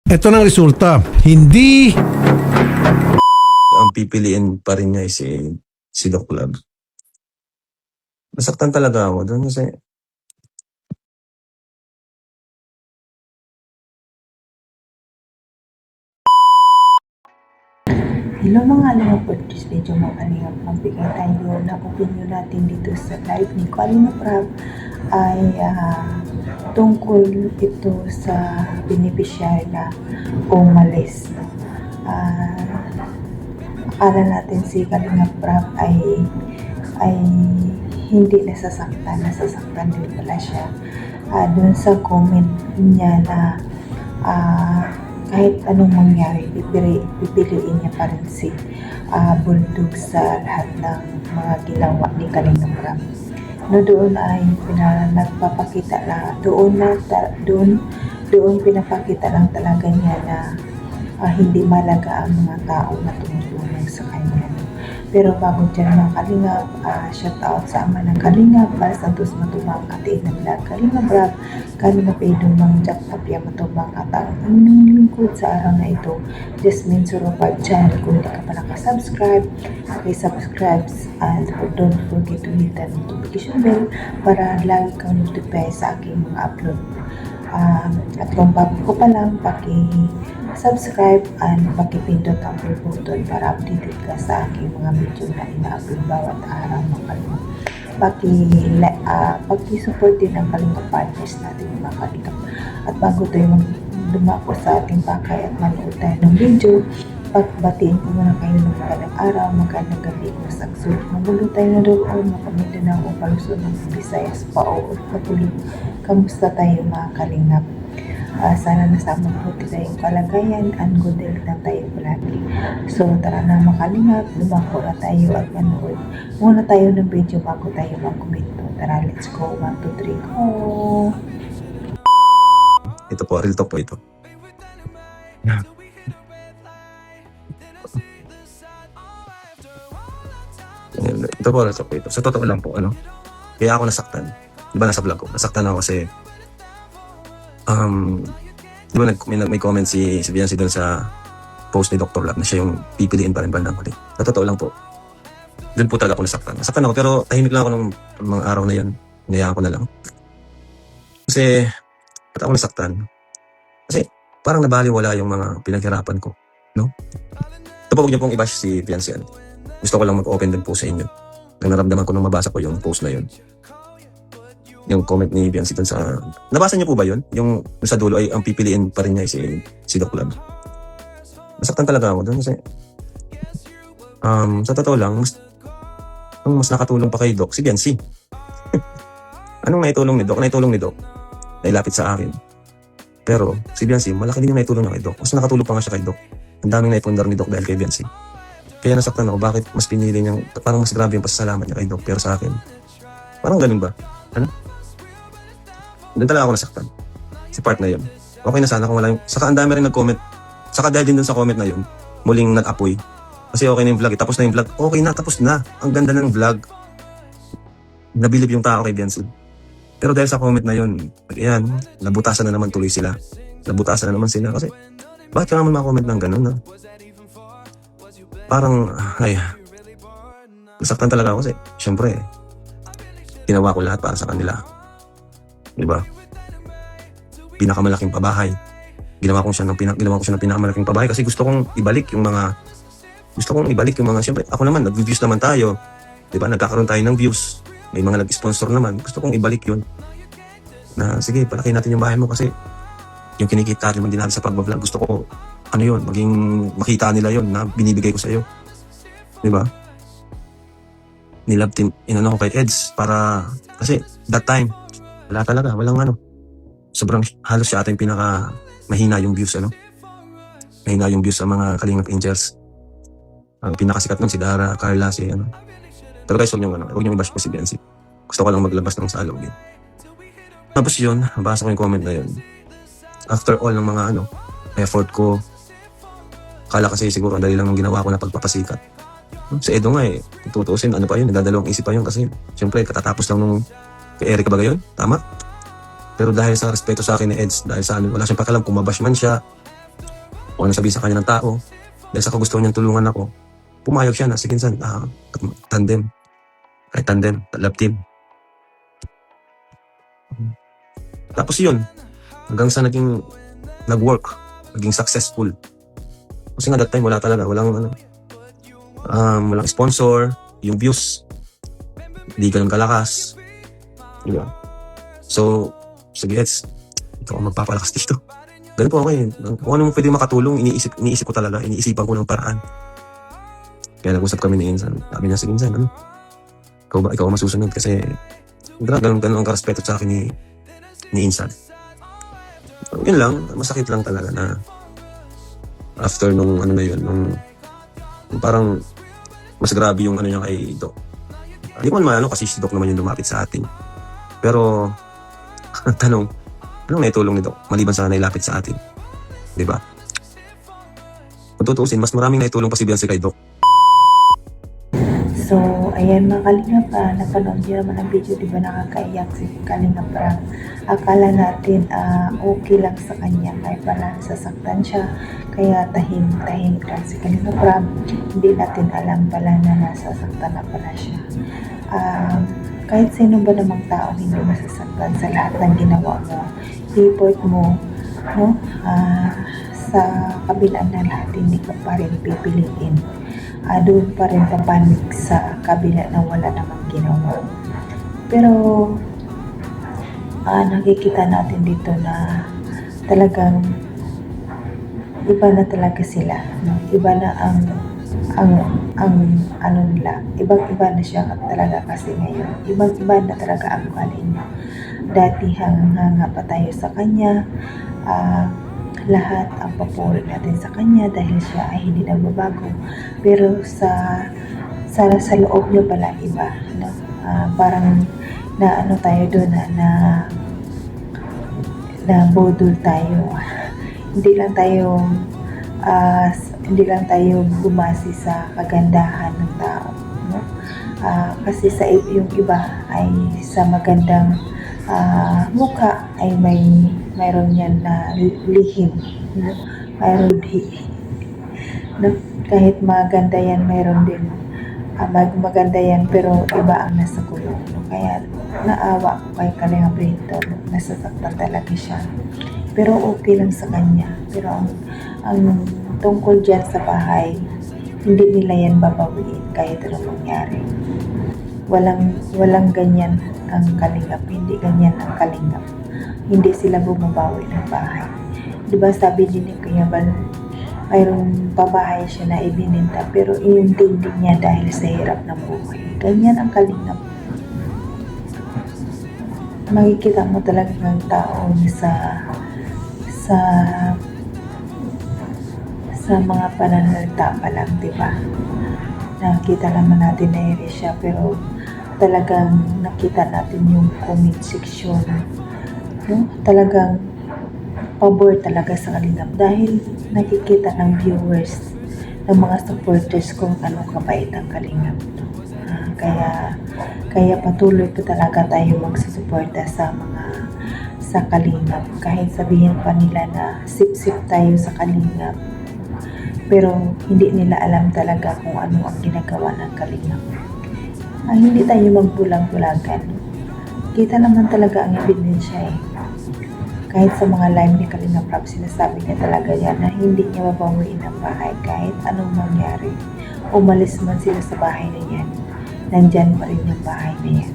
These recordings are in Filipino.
Ito na ang resulta. Hindi Ang pipiliin pa rin niya ay si Doc Lab. Nasaktan talaga ako doon kasi Hello mga Kalingap, for this video mga Kalingap, magbigay tayo ng opinion natin dito sa live ni Kalingap Rab ay tungkol ito sa beneficiary na umalis. Akala natin si Kalingap Rab ay hindi nasasaktan din pala siya. Dun sa comment niya na kahit anong mangyari, pipiliin niya pa rin si Bulldog sa lahat ng mga ginawa ni Kalingap Rab. No, doon ay nagpapakita na doon pinapakita lang talaga niya na hindi malaga ang mga tao na tumutulong sa kanya. Pero bago dyan mga Kalingap, shout out sa ama ng Kalingap, Bal Santos Matubang, Katiin ng Vlog, Kalingap Rab, Kalingap Edo, Mang Jack Tapia Matubang, at ang inyong lingkod sa araw na ito, Jasmine Suropag channel. Kung hindi ka pa nakasubscribe, subscribe and don't forget to hit the notification bell para lagi kang notify sa aking mga upload. At kung bago ko pa lang, paki-subscribe and pakipindot ang bell button para updated ka sa aking mga video na ina-upload bawat araw ng Kalingap. Paki-support din ang Kalingap partners natin mga Kalingap. At bago tayo dumako sa ating pakay at manood tayo ng video, pagbatiin ko muna kayo ng magandang araw, magandang gabi, masaksul. Magulo tayo na doon, makamita na ako palusod ng Visayas pa o patulog. Kamusta tayo mga Kalingap? Sana nasa mabuti tayong kalagayan and good health lang tayo palagi. So tara na mga Kalingap, dumako na tayo at manood muna tayo ng video bago tayo mag-komento. Tara, let's go. 1, 2, 3, go! ito po, real talk po ito. Ito po, real talk po ito. Sa totoo lang po, kaya ako nasaktan. Di ba nasa vlog ko? Nasaktan ako kasi di ba may comment si Biancy doon sa post ni Dr. Lab na siya yung pipiliin pa rin bandang huli. Sa totoo lang po, doon po talaga ako nasaktan. Nasaktan ako pero tahimik lang ako ng mga araw na yan. Hinayaan ko na lang. Kasi, ba't ako nasaktan? Kasi, parang nabaliwala yung mga pinaghirapan ko. No? Ito po, huwag niyo pong i-bash si Biancy. Gusto ko lang mag-open din po sa inyo. Nang naramdaman ko nung mabasa ko yung post na yun. Yung comment ni Biancy dun sa... Nabasa niyo po ba yun? Yung sa dulo ay ang pipiliin pa rin niya si Doc Lab. Nasaktan talaga ako dun kasi... sa totoo lang, mas nakatulong pa kay Doc si Biancy. Anong naitulong ni Doc? Naitulong ni Doc. Nailapit sa akin. Pero si Biancy, malaki din yung naitulong niya kay Doc. Mas nakatulong pa nga siya kay Doc. Ang daming naipundar ni Doc dahil kay Biancy. Kaya nasaktan ako, bakit mas pinili niyang... Parang mas grabe yung pasasalamat niya kay Doc. Pero sa akin, parang ganun ba? Doon talaga ako nasaktan. Si part na yun. Okay na sana kung wala yung... Saka ang dami rin nag-comment. Saka dahil din dun sa comment na yun, muling nag-apoy. Kasi okay na yung vlog. Tapos na yung vlog. Okay na, tapos na. Ang ganda na ng vlog. Nabilib yung tao kay Biancy. Pero dahil sa comment na yun, ayan, nabutasan na naman tuloy sila. Nabutasan na naman sila. Kasi, bakit ka naman makakomment ng ganun, ha? Parang, nasaktan talaga ako kasi, syempre, ginawa ko lahat para sa kanila. Diba? Pinakamalaking pabahay. Ginawa ko siya ng pinakamalaking pabahay kasi gusto kong ibalik yung mga siyempre ako naman nag-views naman tayo. Diba? Nagkakaroon tayo ng views. May mga nag-sponsor naman. Gusto kong ibalik yun. Na sige, palaki natin yung bahay mo kasi yung kinikita naman din natin sa pag-vlog. Gusto ko maging makita nila yun na binibigay ko sa iyo. Diba? Nilab din ko kay Eds para kasi that time wala talaga, sobrang halos siya ata yung pinaka mahina yung views, mahina yung views sa mga Kalingap Angels. Ang pinakasikat nun si Dara, Carla, pero guys, huwag niyong i-bash po si Biancy. Gusto ko lang maglabas ng salogin. Tapos yun, nabasa ko yung comment na yun. After all ng mga effort ko, kala kasi siguro ang dali lang ng ginawa ko na pagpapasikat. Si Edo nga tutuusin, pa yun, nagdadalawang isip pa yun kasi siyempre katatapos lang nung kay Eric ba yun? Tama? Pero dahil sa respeto sa akin ni Eds, dahil sa wala siyang pakialam kung mabash man siya, kung ano sabihin sa kanya ng tao, dahil sa kagustuhan niyang tulungan ako, pumayag siya na, sige Insan, tandem. Ay, tandem, love team. Tapos yun, hanggang sa nag-work, naging successful. Kasi nga that time, wala talaga, walang sponsor, yung views, hindi ganun kalakas. Diba? So, sige, ito ako magpapalakas dito. Ganun po ako eh. Kung anong pwede makatulong, iniisip ko talaga, iniisipan ko ng paraan. Kaya nag-usap kami ni Insan. Sabi niya, sige Insan, ikaw ang masusunod kasi ganun ang karespeto sa akin ni Insan. Yun lang, masakit lang talaga na after nung nung parang mas grabe yung niya kay Doc. Hindi ko naman kasi si Doc naman yung lumapit sa atin. Pero, ang tanong, anong naitulong ni Doc? Maliban sa nailapit sa atin. Diba? Kung tutuusin, mas maraming naitulong pa si Biancy kay Doc. So, ayan mga Kalingap, napanood niyo naman ang video, di ba nakakaiyak si Kalingap Prab. Akala natin okay lang sa kanya, kaya pala sasaktan siya, kaya tahimik lang si Kalingap Prab. Hindi natin alam pala na nasasaktan na pala siya. Kahit sino ba namang tao hindi masasaktan sa lahat ng ginawa mo, effort mo, no? Sa kabila na lahat, hindi ka pa rin pipiliin. Doon pa rin papanig sa kabila na wala namang ginawa. Pero nakikita natin dito na talagang iba na talaga sila, no? Iba na ang ano nila, ibang-iba na siya talaga kasi ngayon. Ibang-iba na talaga ang ugali niya. Dati hanga pa tayo sa kanya, lahat ang papuri natin sa kanya dahil siya ay hindi nagbabago. Pero sa loob niya pala iba, no? Parang na ano tayo doon na bodol tayo. Hindi lang tayo bumasi sa kagandahan ng tao, no? Kasi sa yung iba ay sa magandang mukha ay mayroon yan na lihim, no? Mayroon no? Kahit maganda yan, mayroon din maganda yan, pero iba ang nasa kulong, no? Kaya naawa ko kay Kalingap Brito, no? Nasasaktan talaga siya, pero okay lang sa kanya. Pero ang tungkol dyan sa bahay, hindi nila yan babawiin kahit anong mangyari. Walang ganyan ang Kalingap, hindi ganyan ang Kalingap. Hindi sila bumabawi ng bahay. Diba sabi din ni Kuya Bal, mayroong pabahay siya na ibininta, pero inintindi niya dahil sa hirap ng buhay. Ganyan ang Kalingap. Makikita mo talaga ng tao sa mga pananalita pa lang, diba? Nakita naman natin na iri siya, pero talagang nakita natin yung comment section, no? Talagang pabor talaga sa Kalingap dahil nakikita ng viewers, ng mga supporters kung ano kabait ang Kalingap, no? Kaya patuloy pa talaga tayo magsusuporta sa Kalingap, kahit sabihin pa nila na sip-sip tayo sa Kalingap, pero hindi nila alam talaga kung ano ang ginagawa ng Kalingap. Hindi tayo magbulag-bulagan. Kita naman talaga ang ebidensya eh. Kahit sa mga live ni Kalingap Prab, sinasabi niya talaga yan na hindi niya mabawiin ang bahay kahit anong mangyari. Umalis man sila sa bahay na yan, nandyan pa rin yung bahay na yan.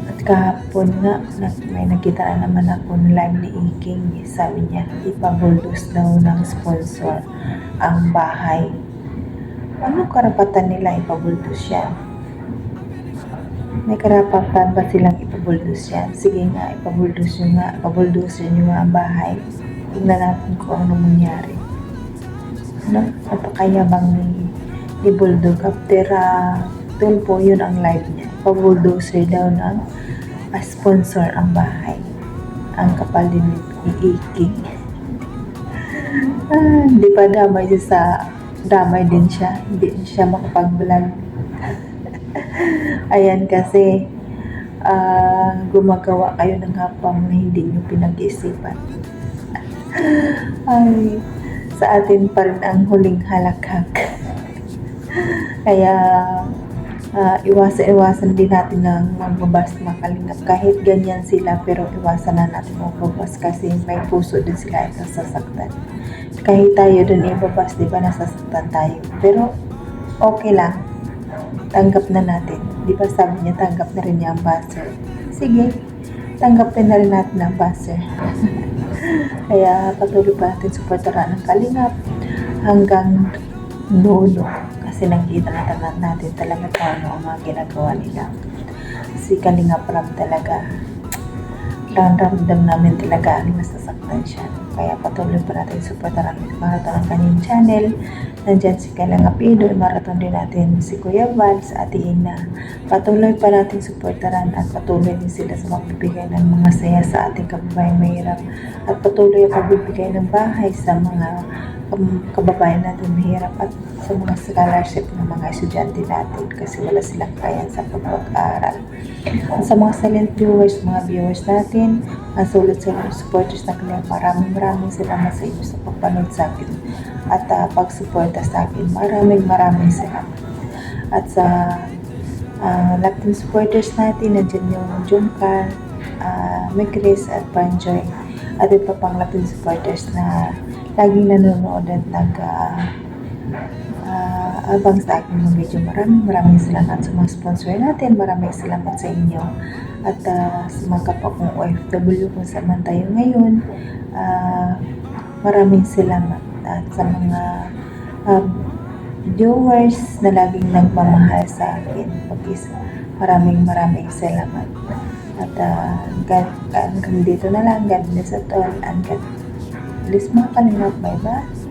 At kahapon nga, may nakita na naman ako na live ni Iking. Sabi niya, ipabuldos daw ng sponsor ang bahay. Anong karapatan nila ipabuldos yan? May karapatan ba silang ipabuldos yan? Sige nga, ipabuldos nyo nga ang bahay. Tingnan natin kung ano mangyari. No? Napakayabang ni Bulldog. After 12 po yun ang live niya. Ipabuldoser daw ng sponsor ang bahay. Ang kapal din ni Iking. Hindi pa damay din siya. Hindi siya makapag-vlog. Ayan kasi gumagawa kayo ng hapang na hindi nyo pinag-iisipan. Ay, sa atin pa rin ang huling halakhak. Kaya iwasan din natin ng magbabas mga kalingap. Kahit ganyan sila, pero iwasan na natin magbabas kasi may puso din sila at nasasaktan. Kahit tayo dun ibabas, di ba nasasaktan tayo. Pero okay lang, tanggap na natin. Di ba sabi niya, tanggap na rin niya ang buzzer. Sige, tanggapin na rin natin ang buzzer. Kaya patuloy pa natin suportahan ng kalingap hanggang dulo. Kasi nakikita natin talaga paano ang mga ginagawa nila. Si Kalingap Rab talaga, ramdam namin talaga ang nasasaktan siya. Kaya patuloy pa natin suportahan ng marathon ng kanyang channel. Nandyan si Kalingap Ido, marathon din natin si Kuya Val sa Ate Ina. Patuloy pa natin suportahan at patuloy din sila sa magbibigay ng mga saya sa ating kababayang mahirap. At patuloy ang pagbibigay ng bahay sa mga kababayan natin mahirap at sa mga scholarship ng mga estudyante natin kasi wala silang kaya sa pag-aaral. Sa mga silent viewers, mga viewers natin, ang sulit sa mga supporters na kanilang maraming salamat sa inyo sa pagpanood sa akin at pagsuporta sa akin. Maraming salamat. At sa lahat ng supporters natin, nandiyan yung Juncar, Migris at Panjoy at iba pang lahat ng supporters na laging nanonood at abang sa aking mga video. Maraming salamat sa mga sponsor natin. Maraming salamat sa inyo. At sa mga kapwa kong OFW kung saan man tayo ngayon, maraming salamat. At sa mga viewers na laging nagmamahal sa akin. Maraming salamat. At hanggang dito na lang. God bless at all. And God bless mga kalingap. Bye-bye.